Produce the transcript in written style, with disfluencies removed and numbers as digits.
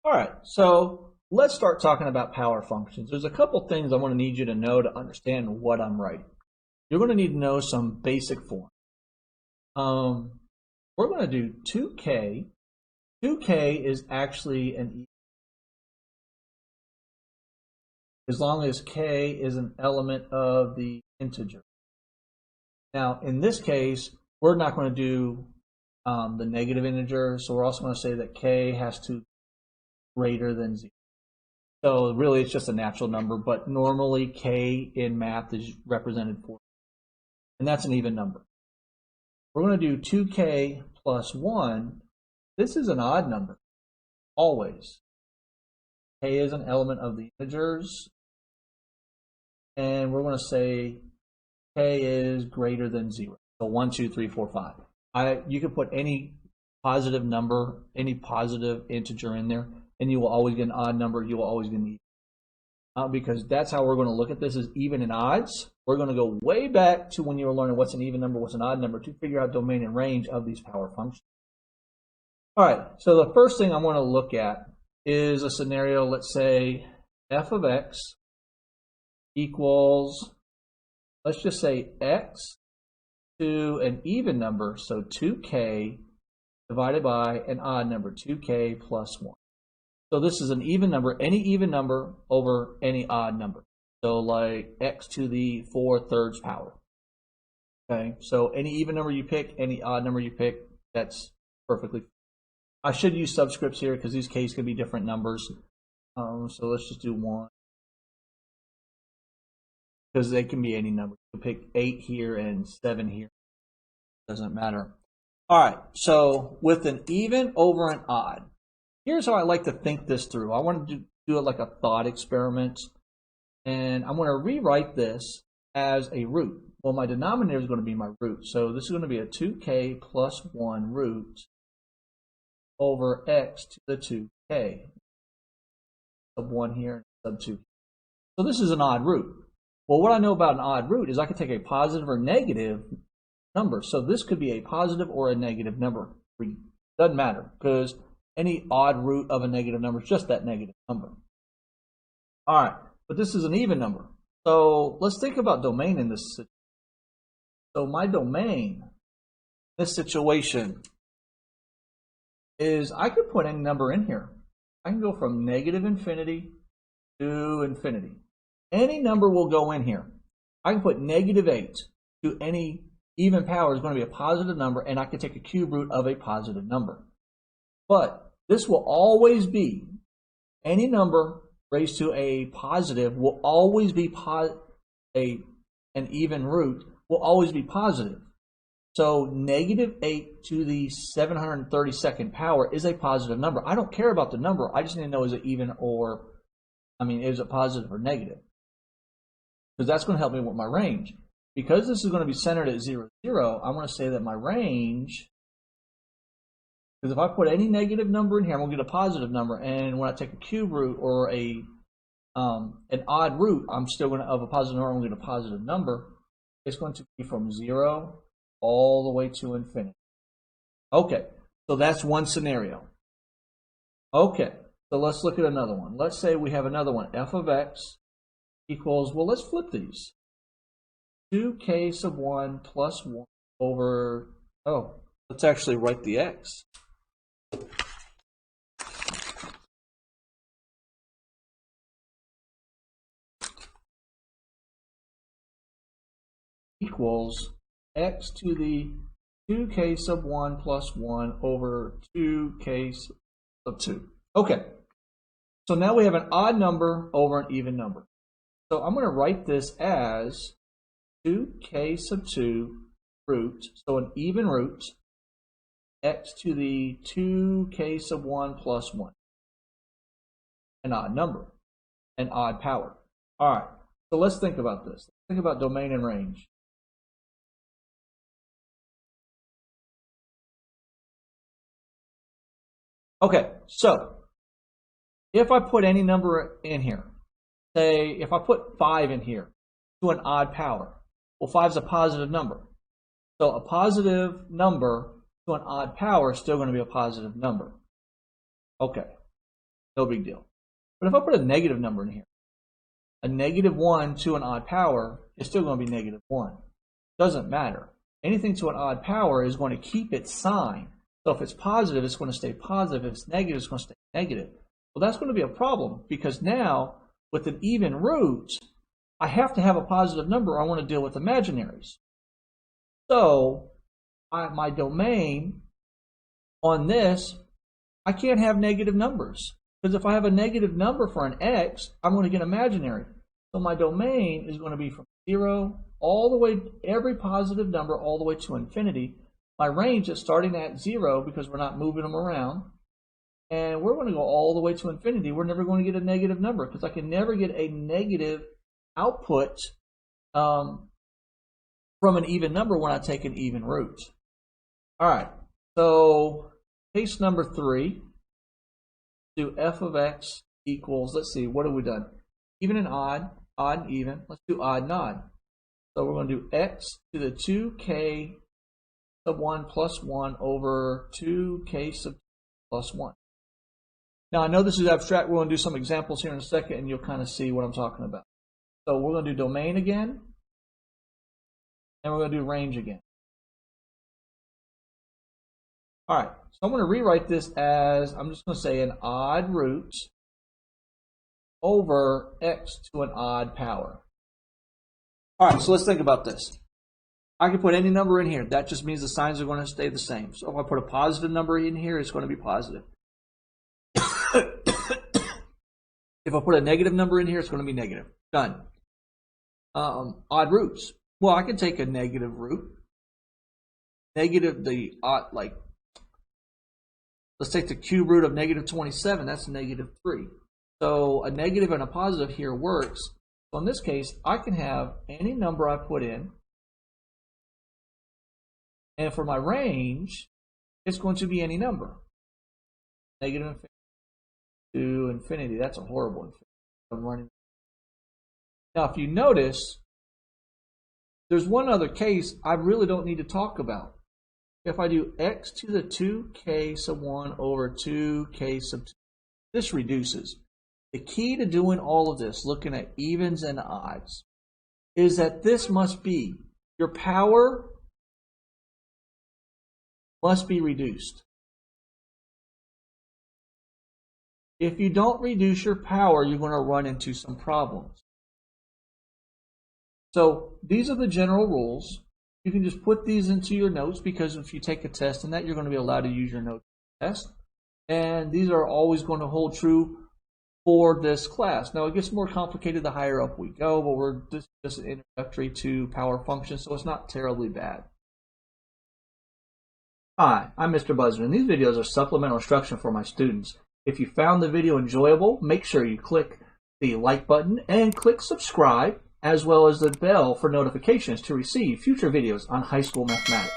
All right, so let's start talking about power functions. There's a couple things I want to need you to know to understand what I'm writing. You're going to need to know some basic form. We're going to do 2k. 2k is actually an as long as k is an element of the integer. Now, in this case, we're not going to do the negative integer, so we're also going to say that k has to be greater than 0. So really, it's just a natural number, but normally k in math is represented for, and that's an even number. We're going to do 2k plus 1. This is an odd number, always. K is an element of the integers, and we're going to say k is greater than 0. So 1, 2, 3, 4, 5. You can put any positive number, any positive integer in there, and you will always get an odd number. You will always get an even. Because that's how we're going to look at this, is even and odds. We're going to go way back to when you were learning what's an even number, what's an odd number, to figure out domain and range of these power functions. All right, so the first thing I want to look at is a scenario. Let's say f of x equals, let's just say x to an even number, so 2k divided by an odd number, 2k plus 1. So this is an even number, any even number over any odd number. So like x to the 4/3 power. Okay, so any even number you pick, any odd number you pick, that's perfectly fine. I should use subscripts here because these k's can be different numbers. So let's just do 1. Because they can be any number. You can pick 8 here and 7 here. Doesn't matter. All right, so with an even over an odd, here's how I like to think this through. I want to do it like a thought experiment. And I'm going to rewrite this as a root. Well, my denominator is going to be my root. So this is going to be a 2k plus 1 root over x to the 2k. Sub 1 here, sub 2. So this is an odd root. Well, what I know about an odd root is I can take a positive or negative number. So this could be a positive or a negative number. Doesn't matter, because any odd root of a negative number is just that negative number. All right, but this is an even number. So let's think about domain in this situation. So my domain in this situation is I could put any number in here. I can go from negative infinity to infinity. Any number will go in here. I can put negative 8 to any even power is going to be a positive number, and I can take a cube root of a positive number. But this will always be, any number raised to a positive will always be an even root will always be positive. So negative 8 to the 732nd power is a positive number. I don't care about the number. I just need to know, is it even or, is it positive or negative? Because that's going to help me with my range. Because this is going to be centered at 0, 0, I'm going to say that my range, because if I put any negative number in here, I'm going to get a positive number. And when I take a cube root or an odd root, I'm still going to, of a positive number, I'm going to get a positive number. It's going to be from 0 all the way to infinity. Okay, so that's one scenario. Okay, so let's look at another one. Let's say we have another one, f of x equals, well, let's flip these. 2k sub 1 plus 1 over, let's actually write the x. Equals x to the 2k sub 1 plus 1 over 2k sub 2. Okay, so now we have an odd number over an even number. So I'm going to write this as 2k sub 2 root, so an even root, x to the 2k sub 1 plus 1. An odd number, an odd power. All right, so let's think about this. Let's think about domain and range. Okay, so if I put any number in here, say if I put 5 in here to an odd power, well, 5 is a positive number. So a positive number to an odd power is still going to be a positive number. Okay. no big deal. But if I put a negative number in here, a -1 to an odd power is still going to be -1. Doesn't matter. Anything to an odd power is going to keep its sign. So if it's positive, it's going to stay positive. If it's negative, it's going to stay negative. Well, that's going to be a problem because now with an even root, I have to have a positive number. I want to deal with imaginaries. So my domain on this, I can't have negative numbers. Because if I have a negative number for an x, I'm going to get imaginary. So my domain is going to be from 0 all the way, every positive number all the way to infinity. My range is starting at 0 because we're not moving them around. And we're going to go all the way to infinity. We're never going to get a negative number because I can never get a negative output from an even number when I take an even root. All right, so case number 3. Do f of x equals, let's see, what have we done? Even and odd and even. Let's do odd and odd. So we're going to do x to the 2k sub 1 plus 1 over 2k sub 2 plus 1. Now I know this is abstract. We're going to do some examples here in a second and you'll kind of see what I'm talking about. So we're going to do domain again. And we're going to do range again. All right, so I'm going to rewrite this as, I'm just going to say an odd root over x to an odd power. All right, so let's think about this. I can put any number in here. That just means the signs are going to stay the same. So if I put a positive number in here, it's going to be positive. If I put a negative number in here, it's going to be negative. Done. Odd roots. Well, I can take a negative root. Negative, the odd, like, let's take the cube root of -27. That's -3. So a negative and a positive here works. So in this case, I can have any number I put in. And for my range, it's going to be any number. Negative infinity to infinity. That's a horrible infinity. I'm running. Now, if you notice, there's one other case I really don't need to talk about. If I do x to the 2k sub 1 over 2k sub 2, this reduces. The key to doing all of this, looking at evens and odds, is that this must be, your power must be reduced. If you don't reduce your power, you're going to run into some problems. So these are the general rules. You can just put these into your notes because if you take a test in that, you're going to be allowed to use your notes test. And these are always going to hold true for this class. Now it gets more complicated the higher up we go, but this is just an introductory to power functions, so it's not terribly bad. Hi, I'm Mr. Buzzard, and these videos are supplemental instruction for my students. If you found the video enjoyable, make sure you click the like button and click subscribe, as well as the bell for notifications to receive future videos on high school mathematics.